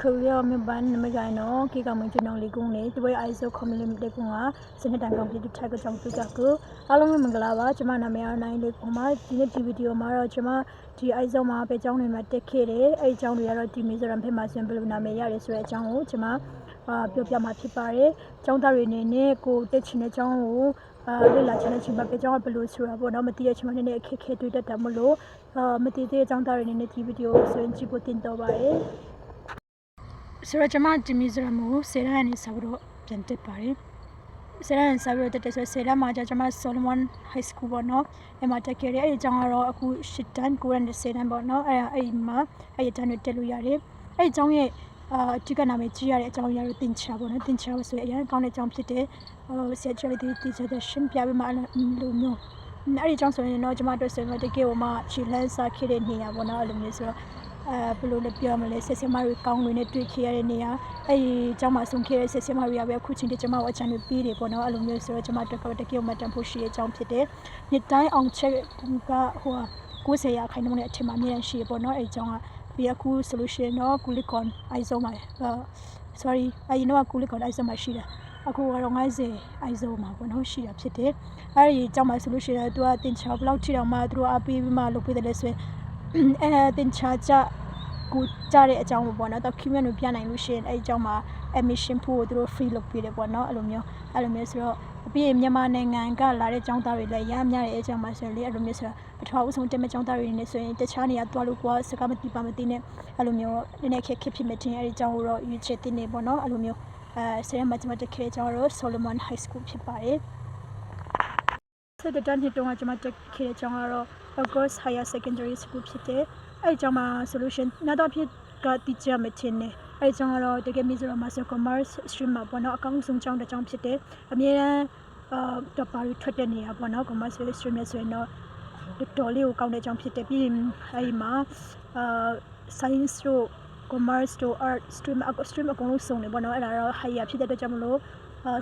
Korea me ban me gai no ki ka mun chinong li kung le twe ISO community kung a sin tan kong pi thai ko chong tu ka ko along me mangala ba chama na me nai le kung ma di ne di video ma ro chama di ISO ma pe chong ne ma tek khe le ai chong de ya ro di Mizoram phe ma sin blu na me ya le so ya chong ko chama ပြောပြမှာဖြစ်ပါတယ်။ကျောင်းသားတွေအနေနဲ့ကိုတက်ချင်တဲ့ကျောင်းကိုလေ့လာချင်တဲ့ချိန်မှာပဲကျောင်းကဘယ်လိုဆိုတာပေါ့နော်မသိတဲ့ချိန်မှာနည်းနည်းအခက်အခဲတွေ့တတ်တယ်မလို့မသိတဲ့ကျောင်းသားတွေအနေနဲ့ဒီဗီဒီယိုဆိုရင်ကြည့်ဖို့တင်တော့ပါတယ်။ဆိုတော့ကျွန်မဒီမီဇိုရမ်ကို10ရန်နေစပြီးတော့ပြန်တက်ပါတယ်။10ရန်စပြီးတော့တက်တယ်ဆို10ရန်မှာကျွန်မ Solomon High School ပေါ့နော်။အဲ့မှာတက်ခဲ့တယ်အဲ့ဒီကျောင်းကတော့အခု10တန်း9ရန်10တန်းပေါ့နော်။အဲ့မှာအဲ့ဒီတန်းတွေတက်လို့ရတယ်။အဲ့ဒီကျောင်းရဲ့ဒီကနာမည်ကြီးရတဲ့အကြောင်းအရာတွေသင်ချာပေါ့နော်သင်ချာဆိုရင်အရင်ကောင်းတဲ့အကြောင်းဖြစ်တဲ့sexuality teacher ပြပေးမှလို့မျိုးအဲ့ဒီအကြောင်းဆိုရင်တော့ကျွန်မတို့ဆိုရင်တကယ်ကိုမှခြေလန်းစားခဲ့တဲ့နေရာပေါ့နော်အဲ့လိုမျိုးဆိုတော့ဘယ်လိုလဲပြောမလဲဆက်စမတွေကောင်းဝင်နဲ့တွေ့ခဲ့ရတဲ့နေရာအဲ့ဒီအကြောင်းမှာဆုံးခဲ့တဲ့ဆက်စမတွေကပဲအခုချိန်တည်းကျွန်မတို့အချမ်းတွေပြီးတယ်ပေါ့နော်အဲ့လိုမျိုးဆိုတော့ကျွန်မတို့တကယ်မှတန်ဖို့ရှိတဲ့အကြောင်းဖြစ်တဲ့နှစ်တိုင်းအောင်ချက်ကဟို90ရာခိုင်နှုန်းနဲ့အထင်မှာအများကြီးရှိရပေါ့နော်အဲ့ဒီအကြောင်းကဒီအခု solution တော့ Kulikon ISO မှာsorry အရင်တော့ Kulikon ISO မှာရှိတယ်အခုကတော့90 ISO မှာပေါ့နော်ရှိတာဖြစ်တယ်အဲ့ဒီအကြောင်းမှာ solution ကသူကတင်ချာဘလောက်ထိတောင်မှသူတို့အပေးပြီးမှလုပ်ပေးတယ်လဲဆိုရင်တင်ချာကြကိုကြားတဲ့အကြောင်းပေါ့နော် document ကိုပြနိုင်လို့ရှိရင်အဲ့ဒီအကြောင်းမှာ admission ဖို့သူတို့ free လုပ်ပေးတယ်ပေါ့နော်အဲ့လိုမျိုးဆိုတော့ပြီးရင်မြန်မာနိုင်ငံကလာတဲ့ကျောင်းသားတွေလည်းရမ်းများတဲ့အကြောင်းမှာဆိုရင်လေအဲ့လိုမျိုးဆိုတော့ပထမဦးဆုံးတက်မဲ့ကျောင်းသားတွေနေဆိုရင်တခြားနေရာတွားလို့ကွာစကားမသိပါမသိနဲ့အဲ့လိုမျိုးနည်းနည်းခက်ဖြစ်မယ်တင်အဲ့ဒီကျောင်းကိုတော့ရွေးချယ်တင်နေပေါ့နော်အဲ့လိုမျိုးဆရာမတ်တက်ခဲ့ကျောင်းတော့ Solomon High School ဖြစ်ပါတယ်ဆက်တဲ့တန်းတုန်းကကျွန်မတက်ခဲ့တဲ့ကျောင်းကတော့ August Higher Secondary School ဖြစ်တယ်အဲ့ဒီကျောင်းမှာ solution နောက်တော့ဖြစ်ကတိကျမတင်နေအဲ့ဒီကျောင်းကတော့တကယ် Mizoram Master Commerce Stream မှာပေါ့နော်အကောင်းဆုံးကျောင်းတစ်ကျောင်းဖြစ်တယ်အမြဲတမ်းတော့ပါရီထွက်တဲ့နေရာပေါ့နော် Commerce Stream နဲ့ဆိုရင်တော့တော်လေးကိုကောင်းတဲ့အကြောင်းဖြစ်တယ်ပြီးရင်အဲဒီမှာscience တို့ commerce တို့ art stream အကုန်လုံးစုံနေပေါ့နော်အဲ့ဒါတော့ higher ဖြစ်တဲ့အတွက်ကြောင့်မလို့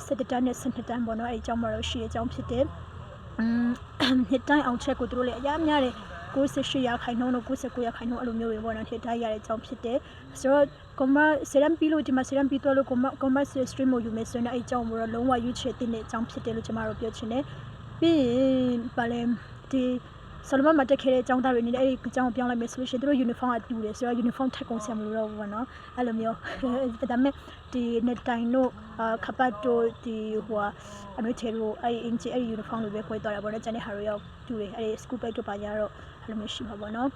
7တန်းနဲ့7တန်းပေါ့နော်အဲ့ဒီအကြောင်းမှာတော့ရှိတဲ့အကြောင်းဖြစ်တယ်နှစ်တိုင်းအောင်ချက်ကိုတို့လည်းအများများတယ်98ရာခိုင်နှုန်းတို့99ရာခိုင်နှုန်းအဲ့လိုမျိုးတွေပေါ့နော်နှစ်တိုင်းရတဲ့အကြောင်းဖြစ်တယ်ဆိုတော့ commerce ဆရမ်ပီလို့ဒီမှာဆရမ်ပီတော့လို့ commerce stream ကိုယူမယ်ဆိုရင်အဲ့အကြောင်းကိုတော့လုံးဝရွေးချယ်တဲ့အကြောင်းဖြစ်တယ်လို့ကျွန်တော်တို့ပြောချင်တယ်ပြီးရင်ဗာလဲဒီSolomon မှာတက်ခဲ့တဲ့အကြောင်းသားတွေအနေနဲ့အဲ့ဒီအကြောင်းကိုပြောင်းလိုက်မယ်ဆိုလို့ရှိရင်တို့ uniform အတူတယ်ဆိုတော့ uniform ထက်ကုန်ဆရာမလို့တော့ဘူးပေါ့နော်အဲ့လိုမျိုးဒါပေမဲ့ဒီnet time တို့ခပတ်တို့ဒီဟိုအနွေးချေတို့အဲ့ inchi အဲ့ uniform တွေပဲခွဲသွားတာပေါ့နော်ကျန်တဲ့ဟာတွေရောက်တူတယ်အဲ့ school bag တို့ပါညာတော့အဲ့လိုမျိုးရှိမှာပေါ့နော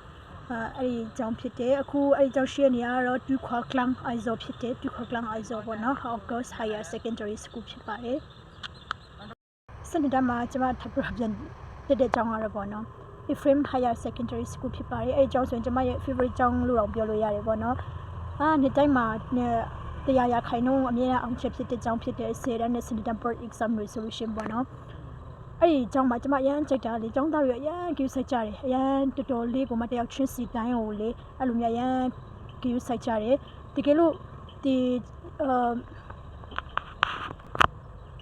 ်အဲ့ဒီအကြောင်းဖြစ်တယ်အခုအဲ့ဒီအကြောင်းရှိနေရတော့တူခွာကလန် ISO ဖြစ်တယ်တူခွာကလန် ISO ပေါ့နော် August Higher Secondary School ဖြစ်ပါတယ်စနေတမှာကျွန်မထပ်ပြန်တက်တဲ့အကြောင်းကတော့ပေါ့နော်Ephraim Higher Secondary School ဖြစ်ပါတယ်အဲ့ဒီကျောင်းဆိုရင်ကျွန်မရဲ့ favorite ကျောင်းလို့တော့ပြောလို့ရတယ်ပေါ့နော်နှစ်တိုင်းမှာတရားရခိုင်နှုန်းအမြဲတမ်းအောင်ချက်ဖြစ်တဲ့ကျောင်းဖြစ်တဲ့10တန်းနဲ့ Senior Board Exam Resolution ပေါ့နော်အဲ့ဒီကျောင်းမှာကျွန်မအရန်ကြိုက်တာလေကျောင်းသားတွေအရန်ကြိုက်ကြတယ်အရန်တော်တော်လေးကိုမတယောက်ချင်းစီတိုင်းကိုလေအဲ့လိုမျိုးအရန်ကြိုက်ကြတယ်တကယ်လို့ဒီ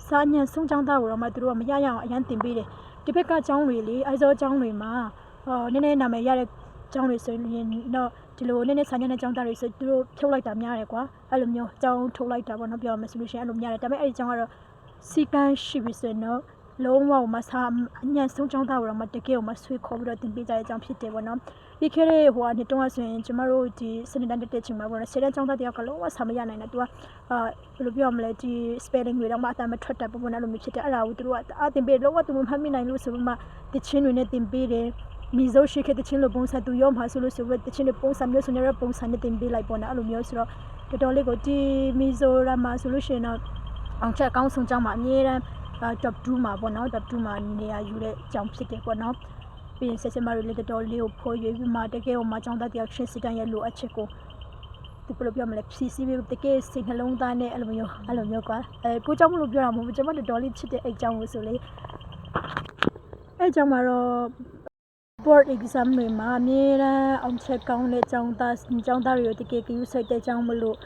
စာညံဆုံးကျောင်းသားကိုတော့မှသူတို့ကမရရအောင်အရန်တင်ပေးတယ်ဒီဘက်ကကျောင်းတွေလေISOကျောင်းတွေမှာနည်းနည်းနာမည်ရတဲ့ကျောင်းတွေဆိုရင်တော့ဒီလိုနည်းနည်းစာညံတဲ့ကျောင်းသားတွေဆိုသူတို့ဖြုတ်လိုက်တာများတယ်ကွာအဲ့လိုမျိုးကျောင်းထုတ်လိုက်တာပေါ့နော်ပြောရမယ်ဆိုလို့ရှိရင်အဲ့လိုများတယ်ဒါပေမဲ့အဲ့ဒီကျောင်းကတော့စီကန်းရှိပြီဆိုရင်တော့လုံးဝမဆာအညံ့ဆုံးကျောင်းသားကတော့မတကယ်ကိုမဆွေးခေါ်ပြီးတော့တင်ပေးကြတဲ့အကြောင်းဖြစ်တယ်ပေါ့နော်ပြီးခဲ့တဲ့ဟိုနှစ်တုန်းကဆိုရင်ကျမတို့ဒီစနေတန်းတက်ချိန်မှာပေါ့နော်ဆယ်တန်းကျောင်းသားတယောက်ကလုံးဝဆာမရနိုင်တယ်သူကဘယ်လိုပြောရမလဲဒီ spelling တွေတော့မှအတမ်းမထွက်တတ်ဘူးပေါ့နော်အဲ့လိုမျိုးဖြစ်တယ်အဲ့ဒါကိုသူတို့ကအတင်ပေးလုံးဝသူမမှတ်မိနိုင်လို့ဆိုပြီးမှတချင်းတွေနဲ့တင်ပေးတယ်မီဇိုရှိခဲ့တချင်းလိုပုံစံသူရောမှာဆိုလို့ဆိုပြီးတချင်းတွေပုံစံမျိုးဆိုနေတဲ့ပုံစံနဲ့တင်ပေးလိုက်ပေါ့နော်အဲ့လိုမျိုးဆိုတော့တော်တော်လေးကိုဒီမီဇိုရမှာဆိုလို့ရှိရင်တော့အောင်ချက်အကောင်းဆုံးကျောင်းမှာအများအားtop 2မှာပေါ့နော် top 2မှာနေရာယူတဲ့အကြောင်းဖြစ်တယ်ပေါ့နော်ပြီးရင်ဆက်စမတွေလည်းတော်တော်လေးကိုဖော်ရွေးပြီးမှတကယ်ကိုမှကျောင်းသားတယောက်ချင်းစီတိုင်းရဲ့လိုအပ်ချက်ကိုဒီဘယ်လိုပြောမလဲ CCB တကယ်စိတ်နှလုံးသားနဲ့အဲ့လိုမျိုးကွာကိုเจ้าမလို့ပြောတာမဟုတ်ဘူးကျွန်မတော်တော်လေးချစ်တဲ့အဲ့เจ้าကိုဆိုလေအဲ့เจ้าမှာတော့ board exam တွေမှာအများအားအောင်ချက်ကောင်းတဲ့ကျောင်းသားတွေကိုတကယ်ကြည့်စိုက်တဲ့เจ้าမလို့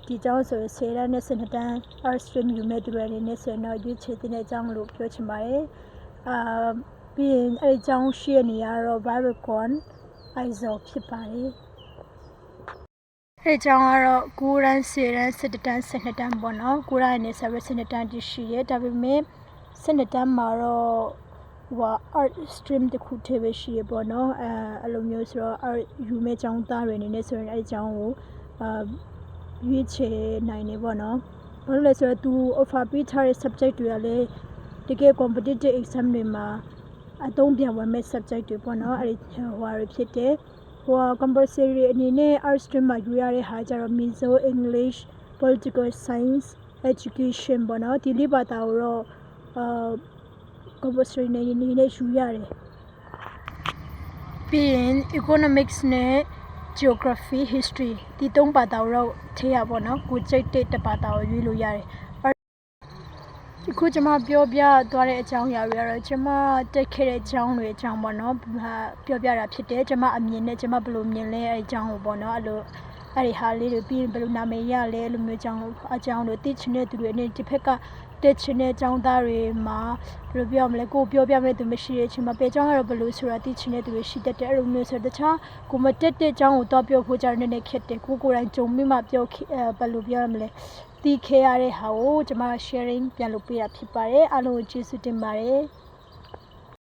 ဒီเจ้าဆိုရင်10တန်းနဲ့12တန်း art stream ယူမဲ့သူတွေအနေနဲ့ဆိုရင်တော့ရွေးချယ်တဲ့အကြောင်းလို့ပြောချင်ပါတယ်ပြီးရင်အဲ့ဒီเจ้าရှိရနေရတော့ Barbican ISO ဖြစ်ပါတယ် အဲ့ကြောင့်ကတော့9ရန်10ရန်17တန်း12တန်းပေါ့နော်9ရန်နဲ့ဆက်ပြီး12တန်းတရှိရဲဒါပေမဲ့12တန်းမှာတော့art stream တခုထည့်ပဲရှိရပေါ့နော်အဲ့လိုမျိုးဆိုတော့ art ယူမဲ့ကျောင်းသားတွေအနေနဲ့ဆိုရင်အဲ့ကျောင်းကိုရွေးချယ်နိုင်နေပေါ့နော်ဘာလို့လဲဆိုတော့သူ offer ပေးထားတဲ့ subject တွေကလည်းတကယ် competitive exam တွေမှာအသုံးပြန်ဝင်မဲ့ subject တွေပေါ့နော်အဲ့ဒီဟိုတွေဖြစ်တယ်compulsory အနေနဲ့ art stream မှာယူရတဲ့ဟာကြတော့ Mizo English Political Science Education ပေါ့နော်ဒီလေးဘာသာကိုတော့compulsory နေယူရတယ်ပြီးရင် economics နဲ့ geography history ဒီသုံးဘာသာကိုတော့ထည့်ရပေါ့နော်ကိုကြိတ်တဲ့ဘာသာကိုရွေးလို့ရတယ်ခုကျွန်မပြောပြသွားတဲ့အကြောင်းအရာတွေကတော့ကျွန်မတက်ခဲ့တဲ့အကြောင်းတွေအကြောင်းပေါ့နော်ပြောပြတာဖြစ်တယ်ကျွန်မအမြင်နဲ့ကျွန်မဘယ်လိုမြင်လဲအဲ့အကြောင်းကိုပေါ့နော်အဲ့ဒီဟာလေးတွေပြီးရင်ဘယ်လိုနာမည်ရလဲအဲ့လိုမျိုးအကြောင်းတွေသိချင်တဲ့သူတွေနဲ့ဒီဘက်ကတက်ချင်တဲ့အကြောင်းသားတွေမှာဘယ်လိုပြောမလဲကိုပြောပြမယ့်သူမရှိတဲ့အချိန်မှာပေအကြောင်းကတော့ဘယ်လိုဆိုတာသိချင်တဲ့သူတွေရှိတတ်တယ်အဲ့လိုမျိုးဆိုတော့တခြားကိုမတက်တဲ့အကြောင်းကိုတော့ပြောဖို့ကြတယ်နည်းနည်းခက်တယ်ကိုယ်တိုင်ကြုံပြီးမှပြောဘယ်လိုပြောရမလဲတီးခဲရတဲ့ဟာကိုကျွန်မ sharing ပြန်လုပ်ပေးတာဖြစ်ပါတယ်အားလုံးကိုကျေးဇူးတင်ပါတယ်